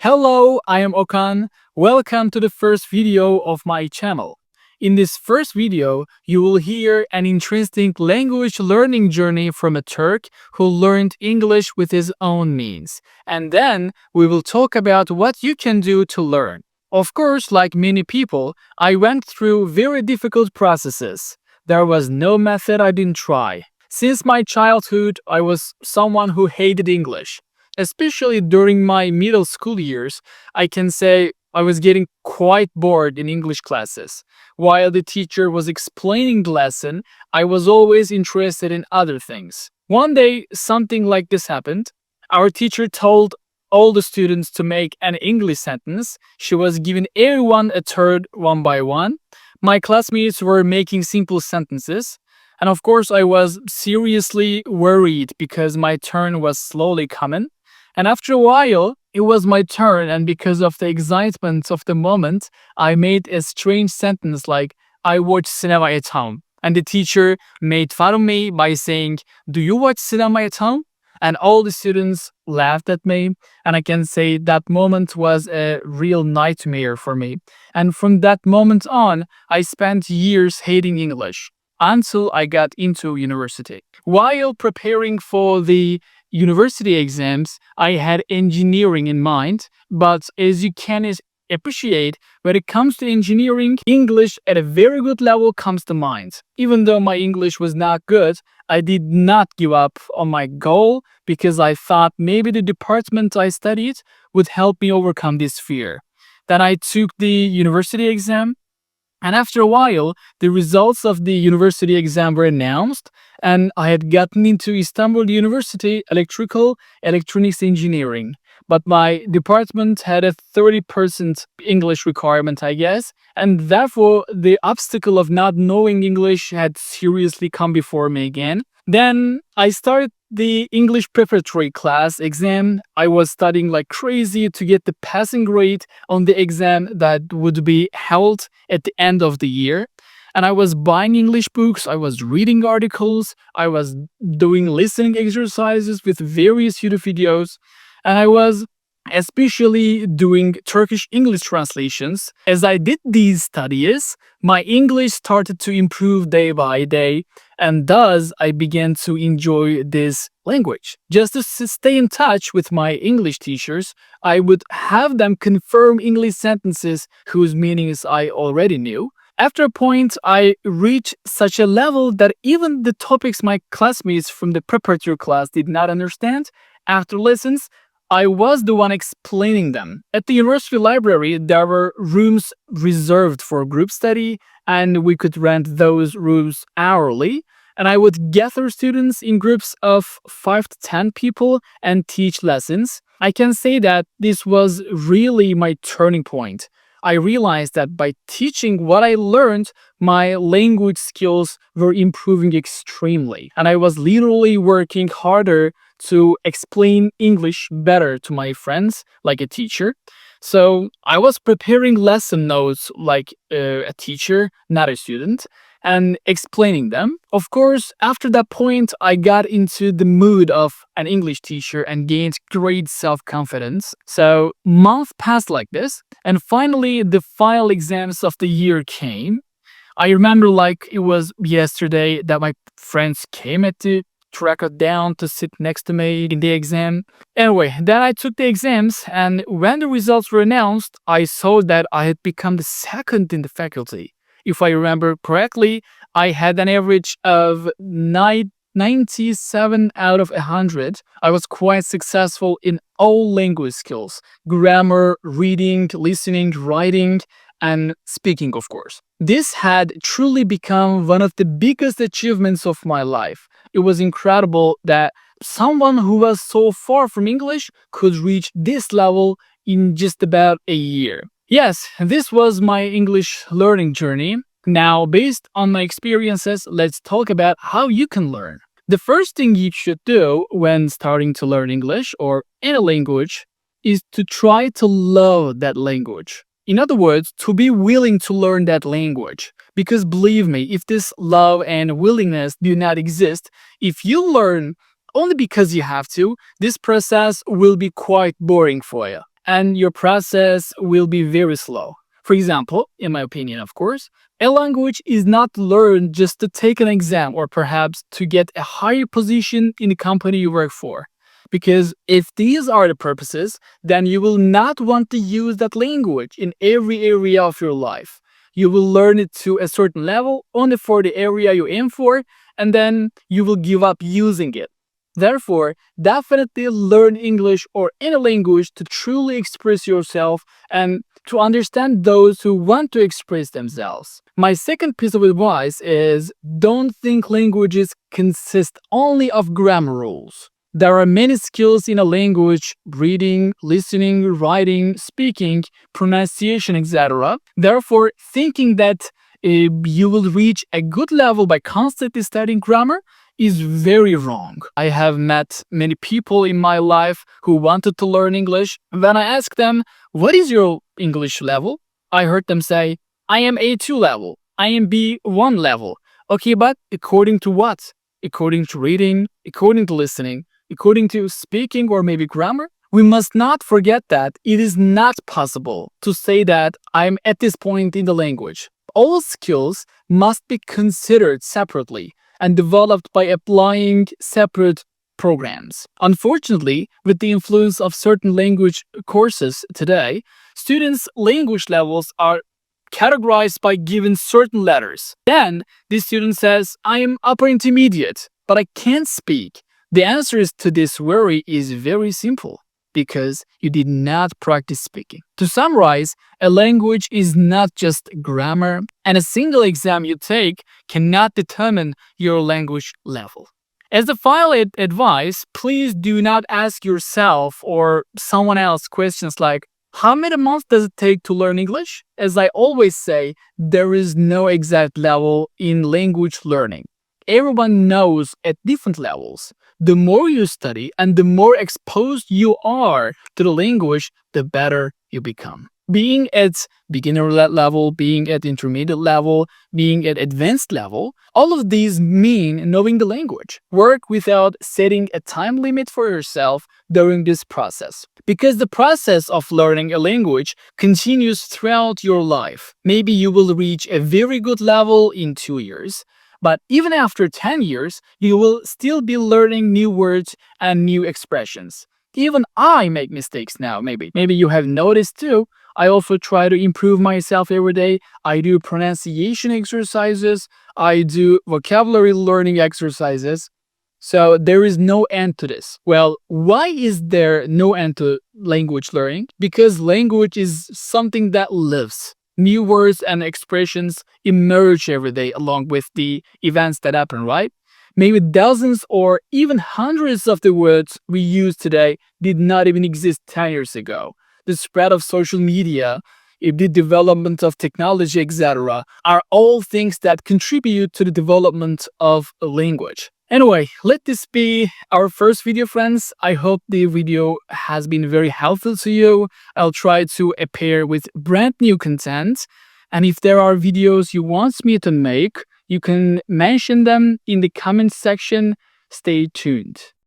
Hello, I am Okan. Welcome to the first video of my channel. In this first video, you will hear an interesting language learning journey from a Turk who learned English with his own means. And then we will talk about what you can do to learn. Of course, like many people, I went through very difficult processes. There was no method I didn't try. Since my childhood, I was someone who hated English. Especially during my middle school years, I can say I was getting quite bored in English classes. While the teacher was explaining the lesson, I was always interested in other things. One day, something like this happened. Our teacher told all the students to make an English sentence. She was giving everyone a turn one by one. My classmates were making simple sentences. And of course, I was seriously worried because my turn was slowly coming. And after a while, it was my turn, and because of the excitement of the moment, I made a strange sentence like, I watch cinema at home. And the teacher made fun of me by saying, do you watch cinema at home? And all the students laughed at me, and I can say that moment was a real nightmare for me. And from that moment on, I spent years hating English until I got into university. While preparing for the university exams, I had engineering in mind, but as you can appreciate, when it comes to engineering, English at a very good level comes to mind. Even though my English was not good, I did not give up on my goal because I thought maybe the department I studied would help me overcome this fear. Then I took the university exam. And after a while, the results of the university exam were announced, and I had gotten into Istanbul University Electrical Electronics Engineering. But my department had a 30% English requirement, I guess, and therefore the obstacle of not knowing English had seriously come before me again. Then I started the English preparatory class exam. I was studying like crazy to get the passing grade on the exam that would be held at the end of the year. And I was buying English books, I was reading articles, I was doing listening exercises with various YouTube videos, and I was especially doing Turkish English translations. As I did these studies, my English started to improve day by day, and thus I began to enjoy this language. Just to stay in touch with my English teachers, I would have them confirm English sentences whose meanings I already knew. After a point, I reached such a level that even the topics my classmates from the preparatory class did not understand, after lessons, I was the one explaining them. At the university library, there were rooms reserved for group study, and we could rent those rooms hourly. And I would gather students in groups of 5 to 10 people and teach lessons. I can say that this was really my turning point. I realized that by teaching what I learned, my language skills were improving extremely. And I was literally working harder to explain English better to my friends, like a teacher. So I was preparing lesson notes like a teacher, not a student, and explaining them. Of course, after that point, I got into the mood of an English teacher and gained great self-confidence. So months passed like this, and finally the final exams of the year came. I remember like it was yesterday that my friends came at the track it down to sit next to me in the exam. Anyway, then I took the exams, and when the results were announced, I saw that I had become the second in the faculty. If I remember correctly, I had an average of 97 out of 100. I was quite successful in all language skills: grammar, reading, listening, writing, and speaking, of course. This had truly become one of the biggest achievements of my life. It was incredible that someone who was so far from English could reach this level in just about a year. Yes, this was my English learning journey. Now, based on my experiences, let's talk about how you can learn. The first thing you should do when starting to learn English or any language is to try to love that language. In other words, to be willing to learn that language. Because believe me, if this love and willingness do not exist, if you learn only because you have to, this process will be quite boring for you. and your process will be very slow. For example, in my opinion, of course, a language is not learned just to take an exam or perhaps to get a higher position in the company you work for. Because if these are the purposes, then you will not want to use that language in every area of your life. You will learn it to a certain level only for the area you aim for, and then you will give up using it. Therefore, definitely learn English or any language to truly express yourself and to understand those who want to express themselves. My second piece of advice is don't think languages consist only of grammar rules. There are many skills in a language: reading, listening, writing, speaking, pronunciation, etc. Therefore, thinking that you will reach a good level by constantly studying grammar is very wrong. I have met many people in my life who wanted to learn English. When I asked them, "What is your English level?" I heard them say, "I am A2 level, I am B1 level." Okay, but according to what? According to reading, according to listening, according to speaking, or maybe grammar? We must not forget that it is not possible to say that I'm at this point in the language. All skills must be considered separately and developed by applying separate programs. Unfortunately, with the influence of certain language courses today, students' language levels are categorized by given certain letters. Then the student says, "I am upper intermediate, but I can't speak." The answer to this worry is very simple: because you did not practice speaking. To summarize, a language is not just grammar, and a single exam you take cannot determine your language level. As a final advice, please do not ask yourself or someone else questions like, "How many months does it take to learn English?" As I always say, there is no exact level in language learning. Everyone knows at different levels. The more you study and the more exposed you are to the language, the better you become. Being at beginner level, being at intermediate level, being at advanced level, all of these mean knowing the language. Work without setting a time limit for yourself during this process. Because the process of learning a language continues throughout your life. Maybe you will reach a very good level in 2 years. But even after 10 years, you will still be learning new words and new expressions. Even I make mistakes now, maybe. Maybe you have noticed too. I also try to improve myself every day. I do pronunciation exercises. I do vocabulary learning exercises. So there is no end to this. Well, why is there no end to language learning? Because language is something that lives. New words and expressions emerge every day along with the events that happen, right? Maybe dozens or even hundreds of the words we use today did not even exist 10 years ago. The spread of social media, the development of technology, etc., are all things that contribute to the development of a language. Anyway, let this be our first video, friends. I hope the video has been very helpful to you. I'll try to appear with brand new content. And if there are videos you want me to make, you can mention them in the comment section. Stay tuned.